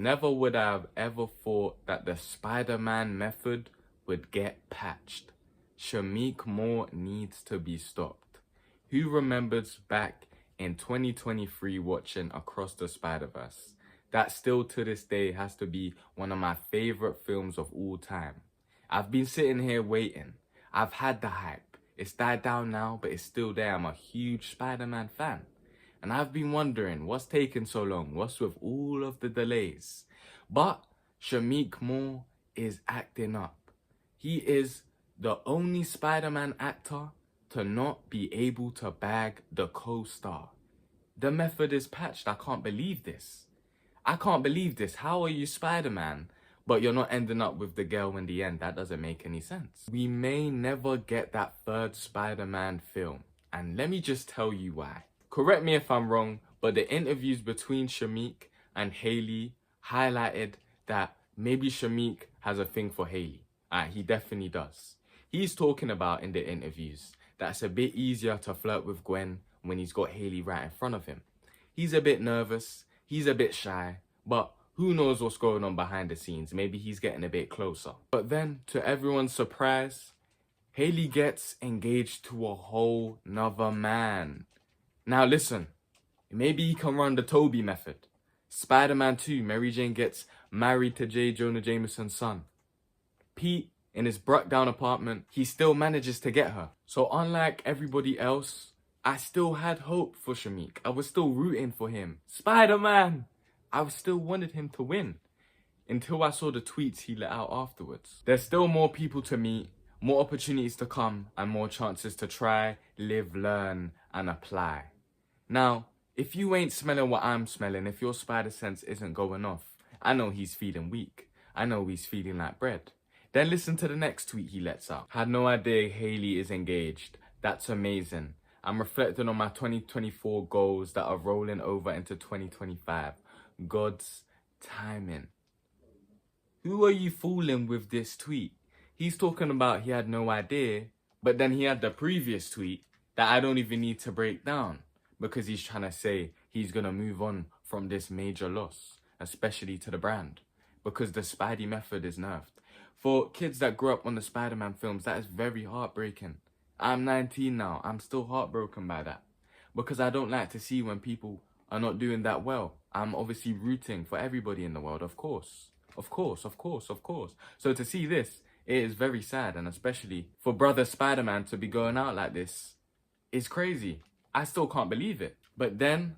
Never would I have ever thought that the Spider-Man method would get patched. Shameik Moore needs to be stopped. Who remembers back in 2023 watching Across the Spider-Verse? That still to this day has to be one of my favorite films of all time. I've been sitting here waiting. I've had the hype. It's died down now, but it's still there. I'm a huge Spider-Man fan. And I've been wondering, what's taking so long? What's with all of the delays? But Shameik Moore is acting up. He is the only Spider-Man actor to not be able to bag the co-star. The method is patched. I can't believe this. I can't believe this. How are you Spider-Man, but you're not ending up with the girl in the end? That doesn't make any sense. We may never get that third Spider-Man film. And let me just tell you why. Correct me if I'm wrong, but the interviews between Shameik and Hailey highlighted that maybe Shameik has a thing for Hailey. He definitely does. He's talking about in the interviews that it's a bit easier to flirt with Gwen when he's got Hailey right in front of him. He's a bit nervous, he's a bit shy, but who knows what's going on behind the scenes? Maybe he's getting a bit closer. But then, to everyone's surprise, Hailey gets engaged to a whole nother man. Now listen, maybe he can run the Toby method. Spider-Man 2, Mary Jane gets married to J. Jonah Jameson's son. Pete, in his broke-down apartment, he still manages to get her. So unlike everybody else, I still had hope for Shameik. I was still rooting for him. Spider-Man! I still wanted him to win. Until I saw the tweets he let out afterwards. There's still more people to meet, more opportunities to come, and more chances to try, live, learn, and apply. Now, if you ain't smelling what I'm smelling, if your spider sense isn't going off, I know he's feeling weak. I know he's feeling like bread. Then listen to the next tweet he lets out. Had no idea Hailey is engaged. That's amazing. I'm reflecting on my 2024 goals that are rolling over into 2025. God's timing. Who are you fooling with this tweet? He's talking about he had no idea, but then he had the previous tweet that I don't even need to break down. Because he's trying to say he's going to move on from this major loss, especially to the brand. Because the Spidey method is nerfed. For kids that grew up on the Spider-Man films, that is very heartbreaking. I'm 19 now. I'm still heartbroken by that. Because I don't like to see when people are not doing that well. I'm obviously rooting for everybody in the world, of course. Of course, of course, of course. So to see this, it is very sad. And especially for brother Spider-Man to be going out like this is crazy. I still can't believe it. But then,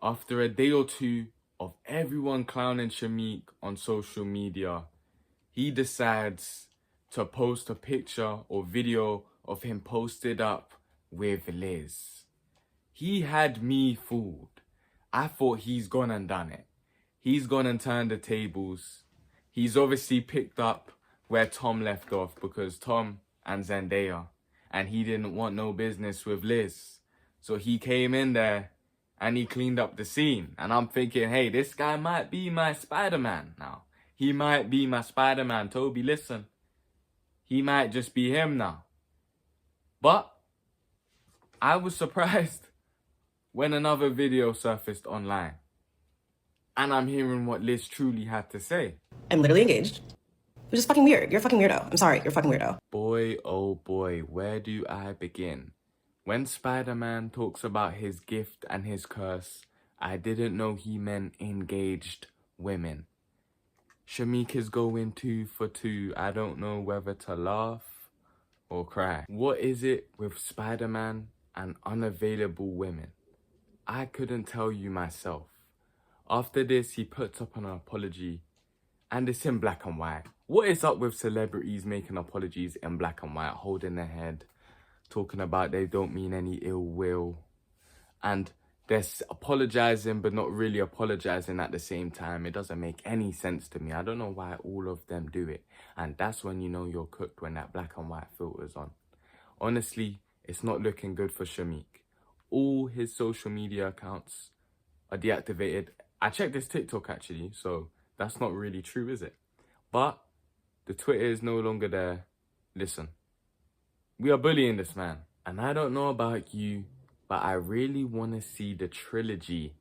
after a day or two of everyone clowning Shameik on social media, he decides to post a picture or video of him posted up with Liz. He had me fooled. I thought he's gone and done it. He's gone and turned the tables. He's obviously picked up where Tom left off because Tom and Zendaya, and he didn't want no business with Liz. So he came in there and he cleaned up the scene. And I'm thinking, hey, this guy might be my Spider-Man now. He might be my Spider-Man. Toby, listen. He might just be him now. But I was surprised when another video surfaced online. And I'm hearing what Liz truly had to say. I'm literally engaged. Which is fucking weird. You're a fucking weirdo. I'm sorry. You're a fucking weirdo. Boy, oh boy, where do I begin? When Spider-Man talks about his gift and his curse, I didn't know he meant engaged women. Shameik is going 2 for 2. I don't know whether to laugh or cry. What is it with Spider-Man and unavailable women? I couldn't tell you myself. After this, he puts up an apology, and it's in black and white. What is up with celebrities making apologies in black and white, holding their head, talking about they don't mean any ill will, and they're apologizing but not really apologizing at the same time? It doesn't make any sense to me. I don't know why all of them do it, and that's when you know you're cooked, when that black and white filter's on. Honestly, it's not looking good for Shameik. All his social media accounts are deactivated. I checked his TikTok actually, so that's not really true, is it? But the Twitter is no longer there. Listen, we are bullying this man. And I don't know about you, but I really want to see the trilogy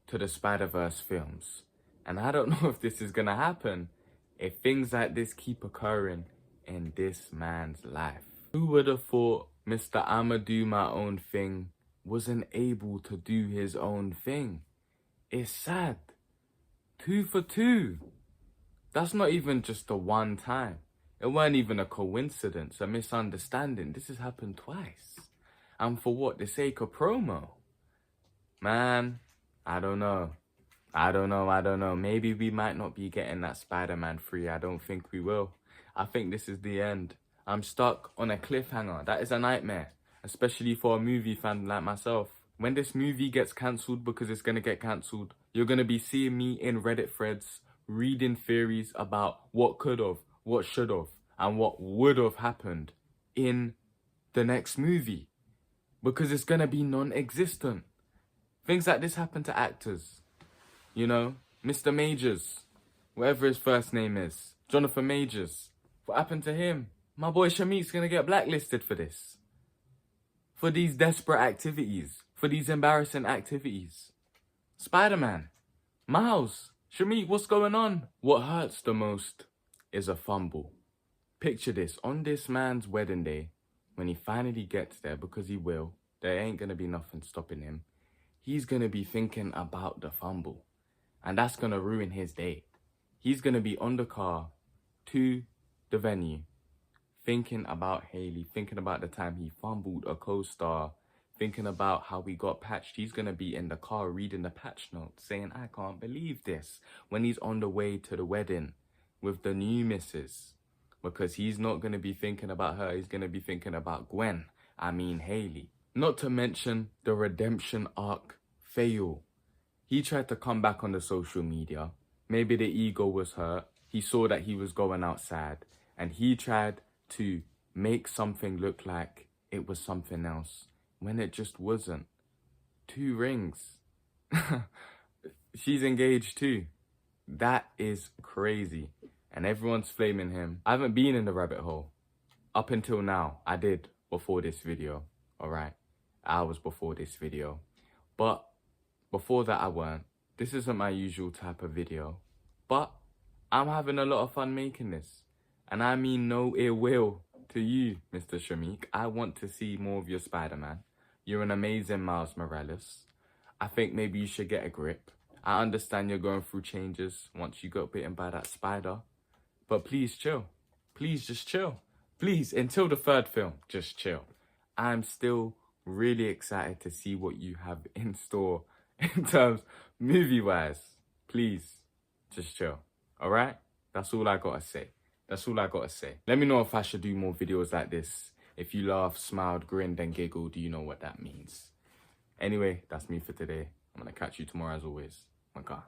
to the Spider-Verse films. And I don't know if this is gonna happen if things like this keep occurring in this man's life. Who would have thought Mr. I'ma do my own thing wasn't able to do his own thing? It's sad. 2 for 2. That's not even just a one time. It weren't even a coincidence, a misunderstanding. This has happened twice. And for what? The sake of promo? Man, I don't know. I don't know. Maybe we might not be getting that Spider-Man 3. I don't think we will. I think this is the end. I'm stuck on a cliffhanger. That is a nightmare, especially for a movie fan like myself. When this movie gets cancelled, because it's going to get cancelled, you're going to be seeing me in Reddit threads reading theories about what could have, what should have, and what would have happened in the next movie. Because it's going to be non-existent. Things like this happen to actors. You know, Mr. Majors, whatever his first name is, Jonathan Majors. What happened to him? My boy Shameik's gonna get blacklisted for this. For these desperate activities. For these embarrassing activities. Spider-Man, Miles, Shameik, what's going on? What hurts the most is a fumble. Picture this, on this man's wedding day, when he finally gets there, because he will, there ain't gonna be nothing stopping him. He's gonna be thinking about the fumble. And that's going to ruin his day. He's going to be on the car to the venue, thinking about Haley, thinking about the time he fumbled a co-star, thinking about how we got patched. He's going to be in the car reading the patch notes, saying, I can't believe this, when he's on the way to the wedding with the new missus. Because he's not going to be thinking about her, he's going to be thinking about Haley. Not to mention the redemption arc fail. He tried to come back on the social media. Maybe the ego was hurt. He saw that he was going outside. And he tried to make something look like it was something else. When it just wasn't. 2 rings. She's engaged too. That is crazy. And everyone's flaming him. I haven't been in the rabbit hole. Up until now. I did before this video. Alright. Hours before this video. But before that, I weren't. This isn't my usual type of video. But I'm having a lot of fun making this. And I mean no ill will to you, Mr. Shameik. I want to see more of your Spider-Man. You're an amazing Miles Morales. I think maybe you should get a grip. I understand you're going through changes once you got bitten by that spider. But please chill. Please just chill. Please, until the 3rd film, just chill. I'm still really excited to see what you have in store in terms movie-wise. Please, just chill. Alright? That's all I gotta say. Let me know if I should do more videos like this. If you laughed, smiled, grinned, and giggled, you know what that means. Anyway, that's me for today. I'm gonna catch you tomorrow as always. My God.